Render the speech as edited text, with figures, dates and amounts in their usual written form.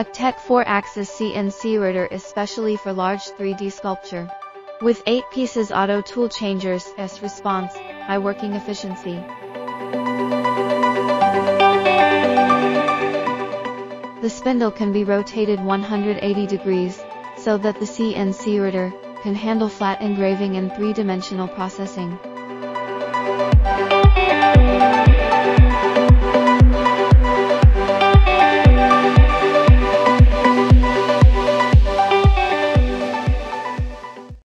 AccTek 4-axis CNC router is specially for large 3D sculpture. With 8 pieces auto tool changers, fast response, high working efficiency. The spindle can be rotated 180 degrees, so that the CNC router can handle flat engraving and 3-dimensional processing.